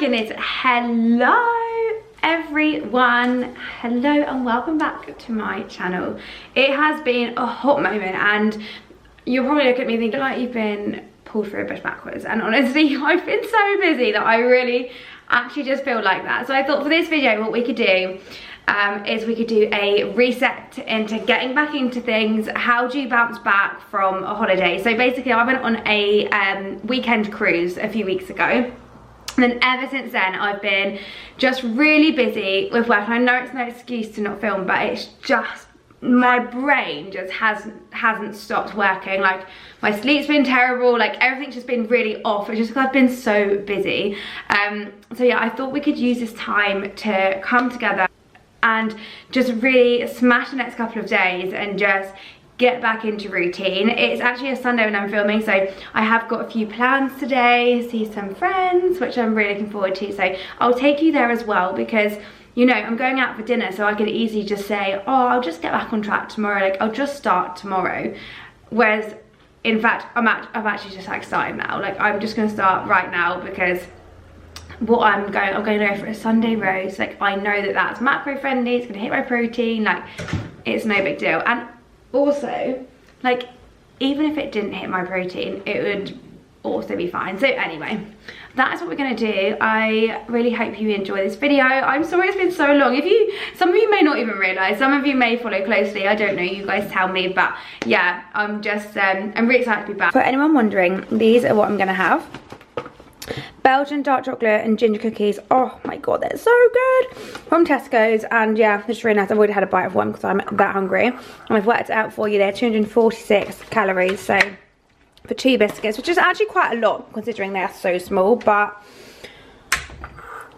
goodness, hello everyone, hello and welcome back to my channel. It has been a hot moment and you'll probably look at me thinking like you've been pulled through a bush backwards, and honestly I've been so busy that I really actually just feel like that. So I thought for this video what we could do is we could do a reset into getting back into things. How do you bounce back from a holiday? So basically I went on a weekend cruise a few weeks ago. And then ever since then, I've been just really busy with work. And I know it's no excuse to not film, but it's just, my brain just hasn't stopped working. Like, my sleep's been terrible, like everything's just been really off. It's just because I've been so busy. So yeah, I thought we could use this time to come together and just really smash the next couple of days and just get back into routine. It's actually a Sunday when I'm filming, so I have got a few plans today, see some friends, which I'm really looking forward to. So I'll take you there as well, because you know I'm going out for dinner, so I could easily just say, oh, I'll just get back on track tomorrow, like I'll just start tomorrow. Whereas in fact I'm actually just like starting now. Like I'm just gonna start right now, because what I'm going to go for a Sunday roast. Like I know that that's macro friendly, it's gonna hit my protein, like it's no big deal. And also, like, even if it didn't hit my protein, it would also be fine. So anyway, that is what we're gonna do. I really hope you enjoy this video. I'm sorry it's been so long. Some of you may not even realize, some of you may follow closely, I don't know, you guys tell me. But yeah, I'm really excited to be back. For anyone wondering, these are what I'm gonna have. Belgian dark chocolate and ginger cookies. Oh my god, they're so good, from Tesco's. And yeah, it's really nice. I've already had a bite of one because I'm that hungry, and I've worked it out for you. They're 246 calories, so for 2 biscuits, which is actually quite a lot considering they are so small. But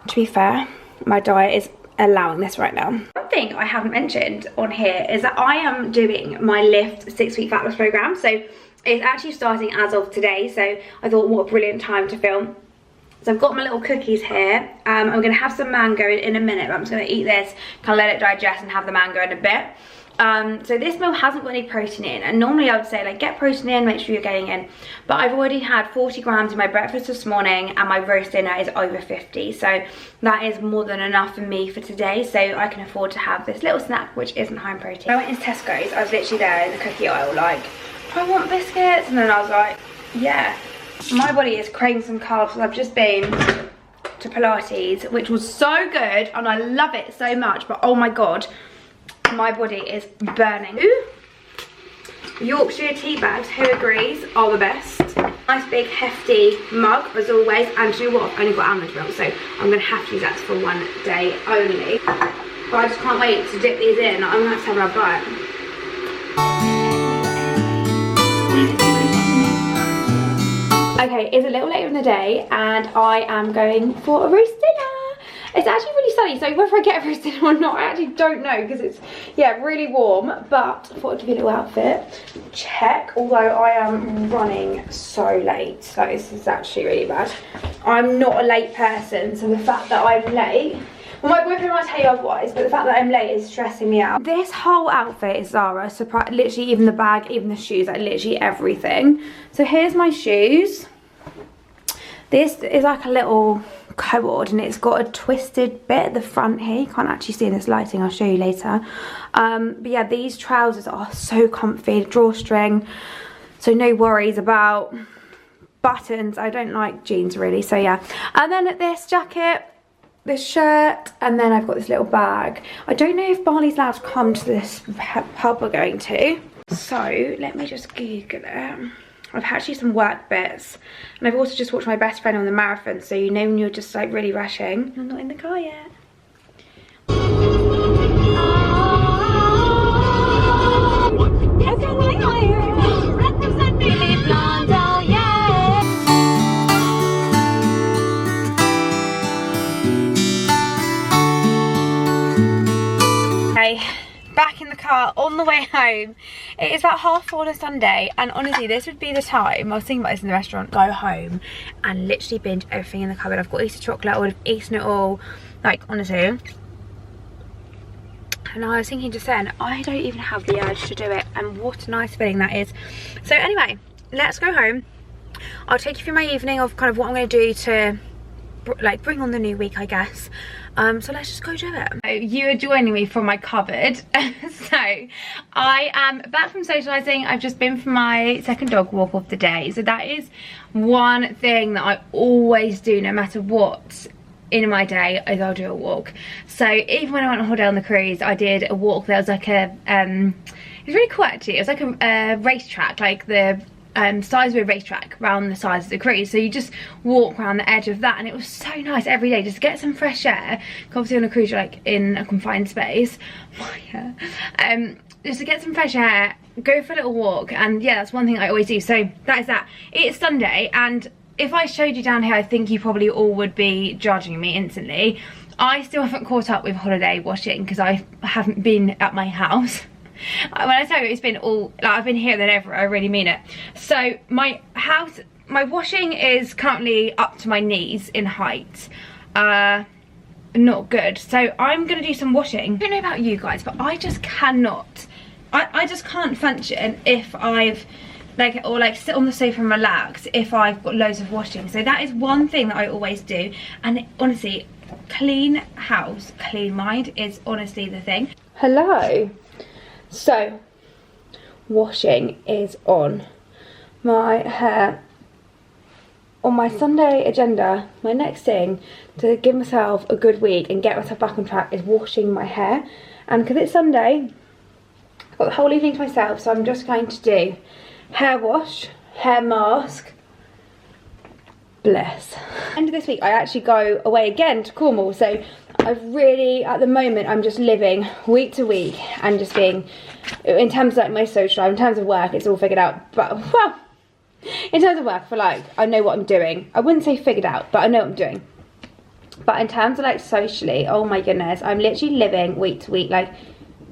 to be fair, my diet is allowing this right now. One thing I haven't mentioned on here is that I am doing my Lift 6-week fat loss program. So it's actually starting as of today, so I thought what a brilliant time to film. So I've got my little cookies here. I'm going to have some mango in a minute, but I'm just going to eat this, kind of let it digest and have the mango in a bit. So this meal hasn't got any protein in, and normally I would say like get protein in, make sure you're getting in. But I've already had 40 grams in my breakfast this morning, and my roast dinner is over 50. So that is more than enough for me for today, so I can afford to have this little snack which isn't high in protein. I went into Tesco's, I was literally there in the cookie aisle like, I want biscuits, and then I was like, yeah. My body is craving some carbs. I've just been to Pilates, which was so good and I love it so much, but oh my god, my body is burning. Ooh. Yorkshire tea bags, who agrees, are the best. Nice big hefty mug as always, and you know what, I've only got almond milk, so I'm gonna have to use that for one day only. But I just can't wait to dip these in. I'm gonna have to have a bite. Okay, it's a little later in the day and I am going for a roast dinner. It's actually really sunny, so whether I get a roast dinner or not, I actually don't know, because it's, yeah, really warm. But I thought I'd give you a little outfit check, although I am running so late, so this is actually really bad. I'm not a late person, so the fact that I'm late, well, my boyfriend might tell you otherwise, but the fact that I'm late is stressing me out. This whole outfit is Zara, so literally even the bag, even the shoes, like literally everything. So here's my shoes. This is like a little cord, and it's got a twisted bit at the front here. You can't actually see in this lighting, I'll show you later. But yeah, these trousers are so comfy, drawstring, so no worries about buttons. I don't like jeans really, so yeah. And then this jacket, this shirt, and then I've got this little bag. I don't know if Barley's allowed to come to this pub we're going to, so let me just Google it. I've actually some work bits, and I've also just watched my best friend on the marathon, so you know when you're just like really rushing. I'm not in the car yet. Okay, back in the car on the way home. It is about 4:30 on a Sunday, and honestly this would be the time, I was thinking about this in the restaurant, go home and literally binge everything in the cupboard. I've got Easter chocolate, I would have eaten it all, like honestly. And I was thinking just then, I don't even have the urge to do it, and what a nice feeling that is. So anyway, let's go home. I'll take you through my evening of kind of what I'm going to do to like bring on the new week, I guess. So let's just go do it. So you are joining me from my cupboard. So I am back from socialising. I've just been for my second dog walk of the day. So that is one thing that I always do no matter what in my day, is I'll do a walk. So even when I went on holiday on the cruise, I did a walk. There was like a it was really cool actually. It was like a racetrack, like the size of a racetrack around the size of the cruise. So you just walk around the edge of that, and it was so nice every day just to get some fresh air. Obviously on a cruise you're like in a confined space. Just to get some fresh air, go for a little walk, and yeah, that's one thing I always do. So that is that. It's Sunday, and if I showed you down here, I think you probably all would be judging me instantly. I still haven't caught up with holiday washing because I haven't been at my house. When I tell you it's been all, like, I've been here and ever, I really mean it. So my house, my washing is currently up to my knees in height. Not good. So I'm gonna do some washing. I don't know about you guys, but I just cannot, I just can't function if I've like sit on the sofa and relax if I've got loads of washing. So that is one thing that I always do, and honestly, clean house, clean mind is honestly the thing. Hello. So washing is on my hair. On my Sunday agenda, my next thing to give myself a good week and get myself back on track is washing my hair. And because it's Sunday, I've got the whole evening to myself, so I'm just going to do hair wash, hair mask, bless. End of this week I actually go away again to Cornwall, so I've really, at the moment, I'm just living week to week and just being, in terms of like my social life, in terms of work, it's all figured out, but well, in terms of work, for like, I know what I'm doing. I wouldn't say figured out, but I know what I'm doing. But in terms of like socially, oh my goodness, I'm literally living week to week, like,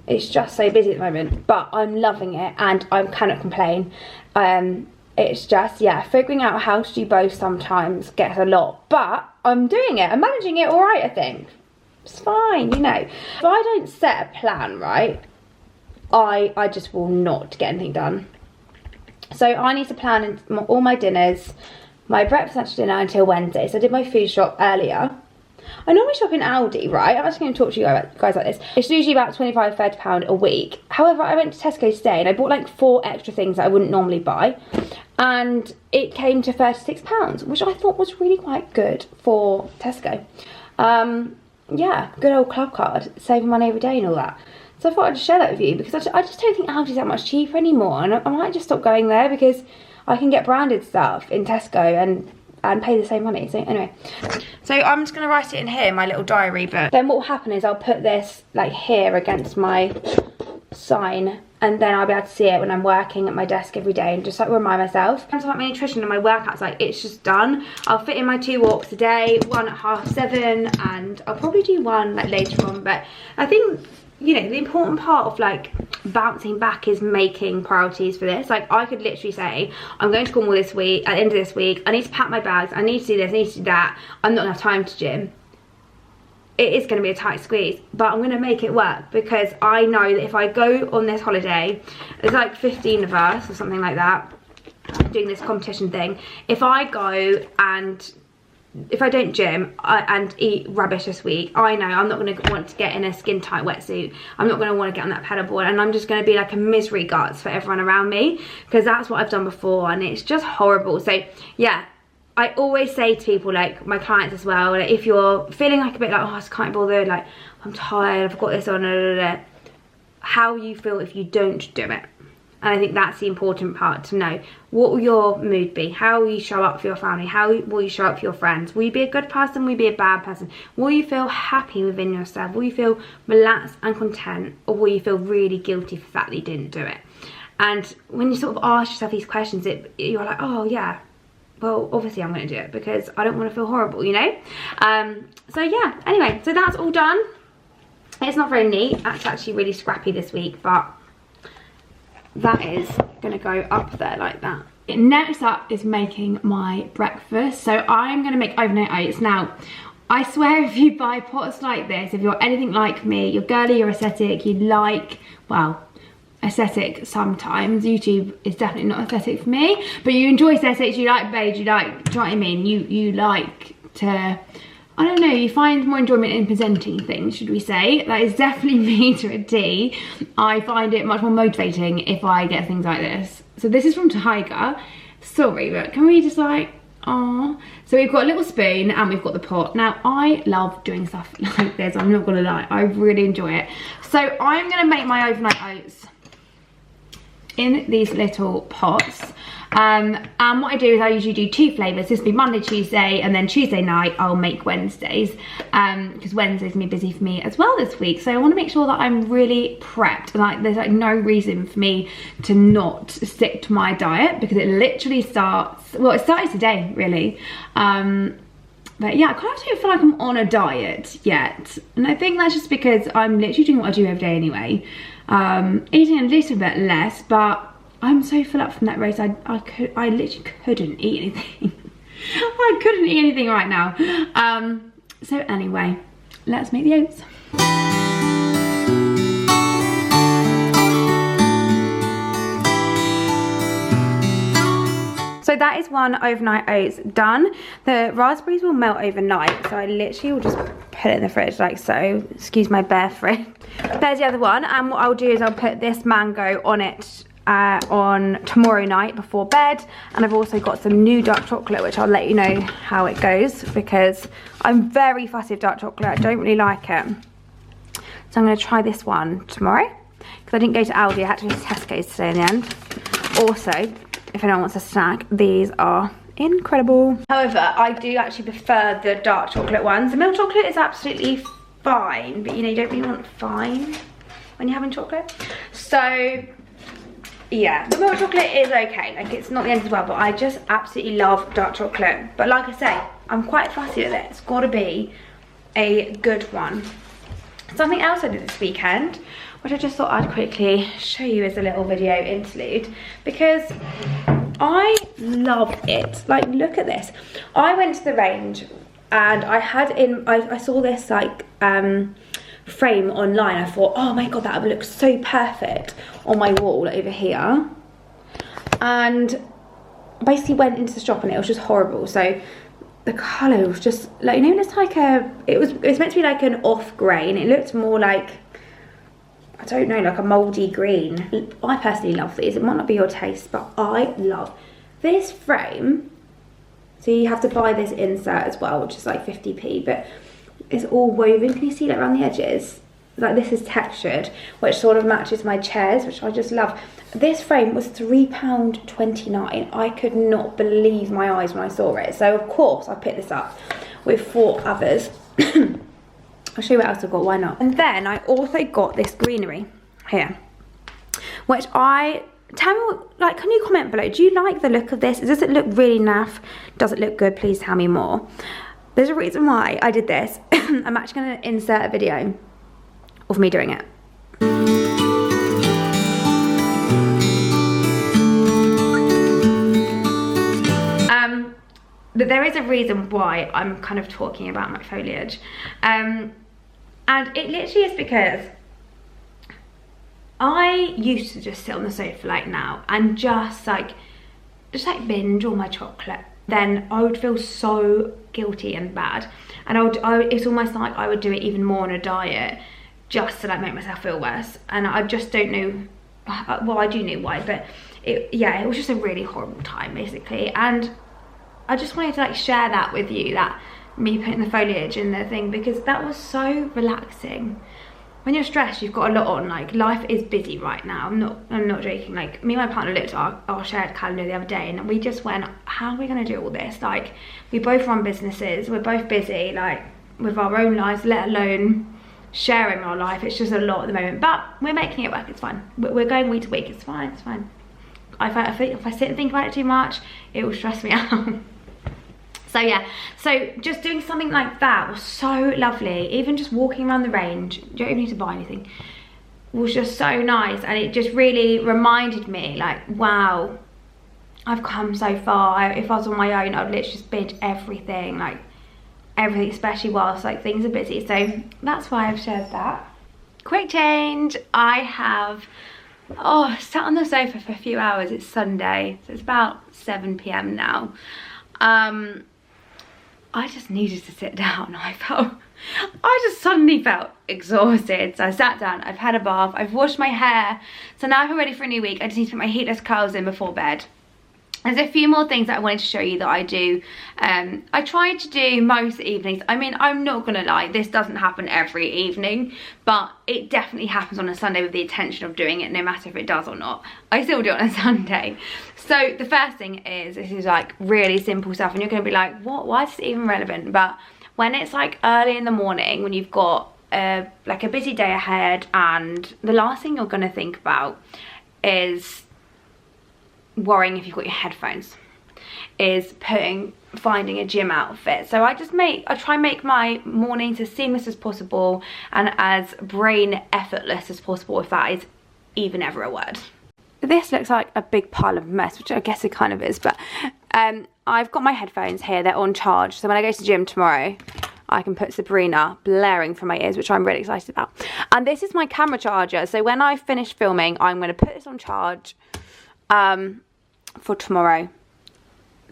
it's just so busy at the moment, but I'm loving it and I cannot complain. It's just, yeah, figuring out how to do both sometimes gets a lot, but I'm doing it. I'm managing it all right, I think. It's fine, you know. If I don't set a plan, right, I just will not get anything done. So I need to plan all my dinners, my breakfast, lunch, dinner until Wednesday. So I did my food shop earlier. I normally shop in Aldi, right? I'm actually going to talk to you guys about this. It's usually about £25–30 a week. However, I went to Tesco today and I bought like 4 extra things that I wouldn't normally buy. And it came to £36, which I thought was really quite good for Tesco. Yeah, good old club card, saving money every day and all that. So I thought I'd just share that with you because I just don't think Aldi's that much cheaper anymore. And I might just stop going there because I can get branded stuff in Tesco and pay the same money. So anyway, so I'm just going to write it in here, my little diary, but then what will happen is I'll put this like here against my sign, and then I'll be able to see it when I'm working at my desk every day and just like remind myself. In terms of like my nutrition and my workouts, like it's just done. I'll fit in my 2 walks a day, one at 7:30, and I'll probably do one like later on. But I think, you know, the important part of like bouncing back is making priorities for this. Like I could literally say, I'm going to Cornwall this week, at the end of this week, I need to pack my bags, I need to do this, I need to do that, I'm not gonna have time to gym. It is going to be a tight squeeze, but I'm going to make it work because I know that if I go on this holiday, there's like 15 of us or something like that doing this competition thing. If I go and if I don't gym and eat rubbish this week, I know I'm not going to want to get in a skin tight wetsuit. I'm not going to want to get on that pedalboard, and I'm just going to be like a misery guts for everyone around me because that's what I've done before and it's just horrible. So yeah, I always say to people, like my clients as well, like if you're feeling like a bit like, oh, I just can't be bothered, like I'm tired, I've got this on, how you feel if you don't do it. And I think that's the important part to know. What will your mood be? How will you show up for your family? How will you show up for your friends? Will you be a good person? Will you be a bad person? Will you feel happy within yourself? Will you feel relaxed and content? Or will you feel really guilty for the fact that you didn't do it? And when you sort of ask yourself these questions, you're like, oh yeah, well, obviously I'm going to do it because I don't want to feel horrible, you know? So yeah, anyway, so that's all done. It's not very neat. That's actually really scrappy this week, but that is going to go up there like that. Next up is making my breakfast. So I'm going to make overnight oats. Now, I swear if you buy pots like this, if you're anything like me, you're girly, you're aesthetic, you like, well, aesthetic sometimes. YouTube is definitely not aesthetic for me, but you enjoy aesthetics, you like beige, you like, do you know what I mean? You like to, I don't know, you find more enjoyment in presenting things, should we say. That is definitely me to a T. I find it much more motivating if I get things like this. So this is from Tiger. Sorry, but can we just like, oh. So we've got a little spoon and we've got the pot. Now, I love doing stuff like this, I'm not gonna lie. I really enjoy it. So I'm gonna make my overnight oats in these little pots. And what I do is I usually do 2 flavours. This will be Monday, Tuesday, and then Tuesday night I'll make Wednesdays, because Wednesday's gonna be busy for me as well this week. So I want to make sure that I'm really prepped. Like, there's like no reason for me to not stick to my diet, because it literally starts, well, it started today really. But yeah, I kind of don't feel like I'm on a diet yet, and I think that's just because I'm literally doing what I do every day anyway. Eating a little bit less, but I'm so full up from that race. I literally couldn't eat anything. I couldn't eat anything right now. So anyway, let's make the oats. So that is one overnight oats done. The raspberries will melt overnight, so I literally will just put it in the fridge like so. Excuse my bare fridge. There's the other one, and what I'll do is I'll put this mango on it on tomorrow night before bed. And I've also got some new dark chocolate, which I'll let you know how it goes, because I'm very fussy with dark chocolate. I don't really like it. So I'm going to try this one tomorrow, because I didn't go to Aldi. I had to go to Tesco's today in the end. Also, if anyone wants a snack, these are incredible. However, I do actually prefer the dark chocolate ones. The milk chocolate is absolutely fine, but you know, you don't really want fine when you're having chocolate. So yeah, the milk chocolate is okay, like it's not the end of the world, but I just absolutely love dark chocolate. But like I say, I'm quite fussy with it. It's got to be a good one. Something else I did this weekend, which I just thought I'd quickly show you as a little video interlude, because I love it. Like, look at this. I went to the range and I saw this like frame online. I thought, oh my god, that would look so perfect on my wall over here. And basically went into the shop and it was just horrible. So the colour was just like, you know, it's like it was meant to be like an off grey, and it looked more like, I don't know, like a mouldy green. I personally love these. It might not be your taste, but I love this frame. So you have to buy this insert as well, which is like 50p, but it's all woven. Can you see that around the edges? Like, this is textured, which sort of matches my chairs, which I just love. This frame was £3.29. I could not believe my eyes when I saw it. So of course I picked this up with 4 others. I'll show you what else I've got, why not? And then I also got this greenery here, which tell me, like, can you comment below? Do you like the look of this? Does it look really naff? Does it look good? Please tell me more. There's a reason why I did this. I'm actually going to insert a video of me doing it. But there is a reason why I'm kind of talking about my foliage. And it literally is because I used to just sit on the sofa like now and just like binge all my chocolate. Then I would feel so guilty and bad, and it's almost like I would do it even more on a diet just to like make myself feel worse. And I just don't know, well, I do know why, but it was just a really horrible time basically. And I just wanted to like share that with you, that me putting the foliage in the thing, because that was so relaxing. When you're stressed, you've got a lot on, like life is busy right now. I'm not joking. Like, me and my partner looked at our shared calendar the other day and we just went, how are we gonna do all this? Like, we both run businesses, we're both busy, like with our own lives, let alone sharing our life. It's just a lot at the moment, but we're making it work. It's fine. We're going week to week. It's fine. It's fine. If I sit and think about it too much, it will stress me out. So yeah, so just doing something like that was so lovely. Even just walking around the range, you don't even need to buy anything, was just so nice. And it just really reminded me, like, wow, I've come so far. If I was on my own, I'd literally just binge everything, like everything, especially whilst like things are busy. So that's why I've shared that. Quick change. I have sat on the sofa for a few hours. It's Sunday, so it's about 7 p.m. now. I just needed to sit down. I just suddenly felt exhausted. So I sat down, I've had a bath, I've washed my hair. So now I'm ready for a new week. I just need to put my heatless curls in before bed. There's a few more things that I wanted to show you that I do. I try to do most evenings. I mean, I'm not gonna lie, this doesn't happen every evening, but it definitely happens on a Sunday with the intention of doing it, no matter if it does or not. I still do it on a Sunday. So the first thing is, this is like really simple stuff, and you're gonna be like, what? Why is this even relevant? But when it's like early in the morning, when you've got like a busy day ahead, and the last thing you're gonna think about is worrying if you've got your headphones, is finding a gym outfit. So I try and make my mornings as seamless as possible and as brain effortless as possible, if that is even ever a word. This looks like a big pile of mess, which I guess it kind of is, but I've got my headphones here, they're on charge, so when I go to the gym tomorrow I can put Sabrina blaring from my ears, which I'm really excited about. And this is my camera charger, so when I finish filming I'm going to put this on charge for tomorrow.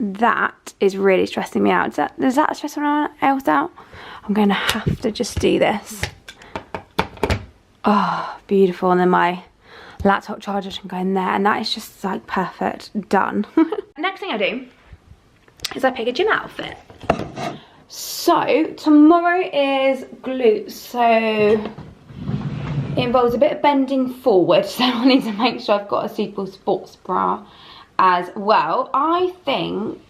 That is really stressing me out. Does that stress anyone else out? I'm going to have to just do this. Oh, beautiful. And then my laptop charger can go in there, and that is just like perfect. Done. Next thing I do is I pick a gym outfit. So tomorrow is glutes, so it involves a bit of bending forward, so I need to make sure I've got a suitable sports bra as well. I think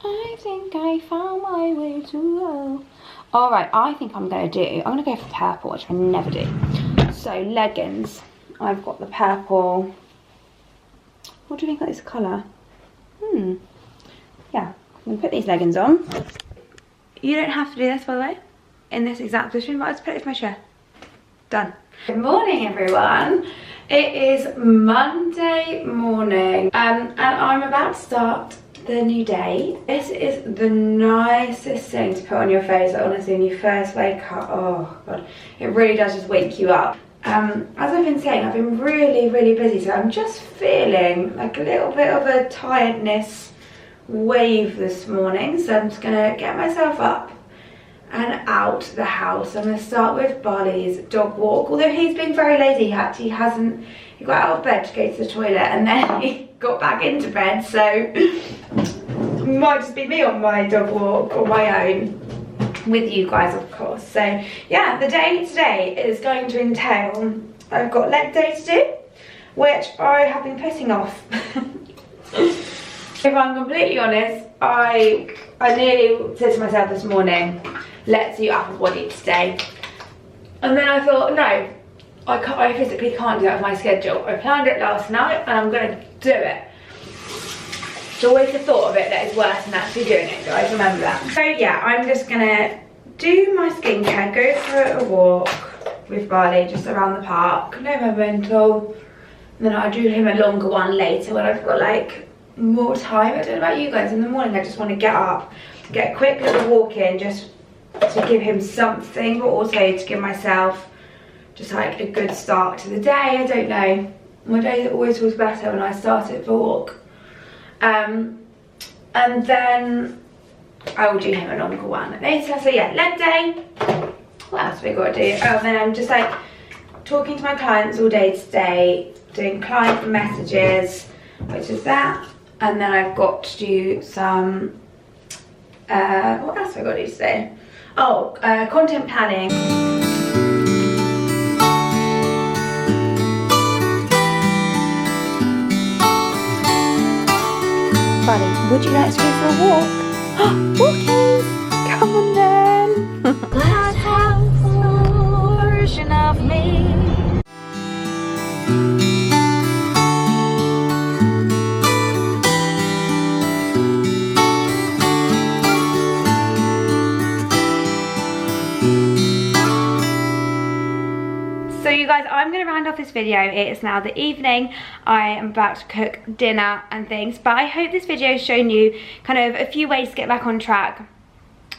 I found my way to hell. Alright, I think I'm gonna go for purple, which I never do. So leggings, I've got the purple. What do you think of this colour? Yeah, I'm gonna put these leggings on. You don't have to do this, by the way, in this exact position, but I'll just put it in my chair. Done. Good morning, everyone. It is Monday morning, and I'm about to start the new day. This is the nicest thing to put on your face, like, honestly, when you first wake up. Oh god, it really does just wake you up. As I've been saying, I've been really busy, so I'm just feeling like a little bit of a tiredness wave this morning, so I'm just gonna get myself up and out the house. I'm going to start with Barley's dog walk, although he's been very lazy. He got out of bed to go to the toilet, and then he got back into bed, so it might just be me on my dog walk on my own, with you guys of course. So yeah, the day today is going to entail, I've got leg day to do, which I have been putting off. If I'm completely honest, I nearly said to myself this morning, let's do upper body today. And then I thought, no, I physically can't do that with my schedule. I planned it last night and I'm going to do it. It's always the thought of it that is worse than actually doing it, guys, remember that. So yeah, I'm just going to do my skincare, go for a walk with Barley just around the park, no momental. And then I'll do him a longer one later when I've got like more time. I don't know about you guys, in the morning I just want to get up, get a quick little walk in, just to give him something, but also to give myself just like a good start to the day. I don't know, my day always feels better when I start it for a walk. And then I will do him a longer one later. So yeah, leg day. What else have we got to do? Oh, then I'm just like talking to my clients all day today, doing client messages, which is that. And then I've got to do some, what else have I got to do today? Oh, content planning. Buddy, would you like to go for a walk? Walkies! Come on then! Glass house version of me. So you guys, I'm going to round off this video. It is now the evening. I am about to cook dinner and things, but I hope this video has shown you kind of a few ways to get back on track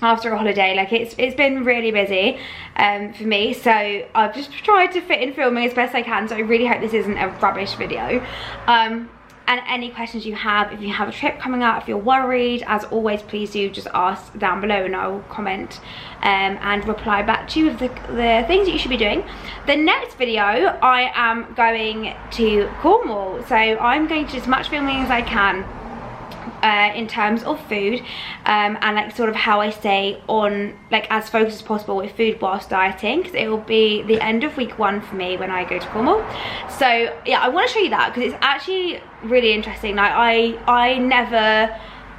after a holiday. Like it's been really busy for me, so I've just tried to fit in filming as best I can, so I really hope this isn't a rubbish video. and any questions you have. If you have a trip coming up, if you're worried, as always, please do just ask down below and I will comment and reply back to you with the things that you should be doing. The next video, I am going to Cornwall, so I'm going to do as much filming as I can in terms of food and like sort of how I stay on like as focused as possible with food whilst dieting, because it will be the end of week 1 for me when I go to Cornwall. So yeah, I want to show you that because it's actually really interesting. Like I never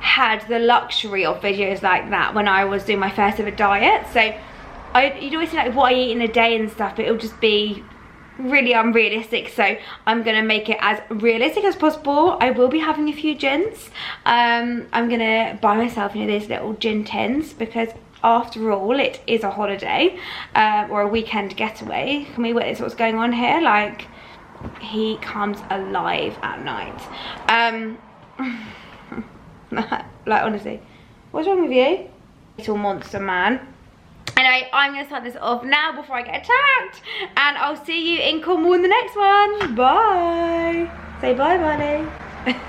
had the luxury of videos like that when I was doing my first ever diet. So you'd always see like what I eat in a day and stuff, but it'll just be really unrealistic, so I'm gonna make it as realistic as possible. I will be having a few gins. I'm gonna buy myself, you know, these little gin tins, because after all it is a holiday or a weekend getaway. Can we witness what's going on here? Like, he comes alive at night. Like, honestly, what's wrong with you, little monster man? Anyway, I'm going to start this off now before I get attacked. And I'll see you in Cornwall in the next one. Bye. Say bye, buddy.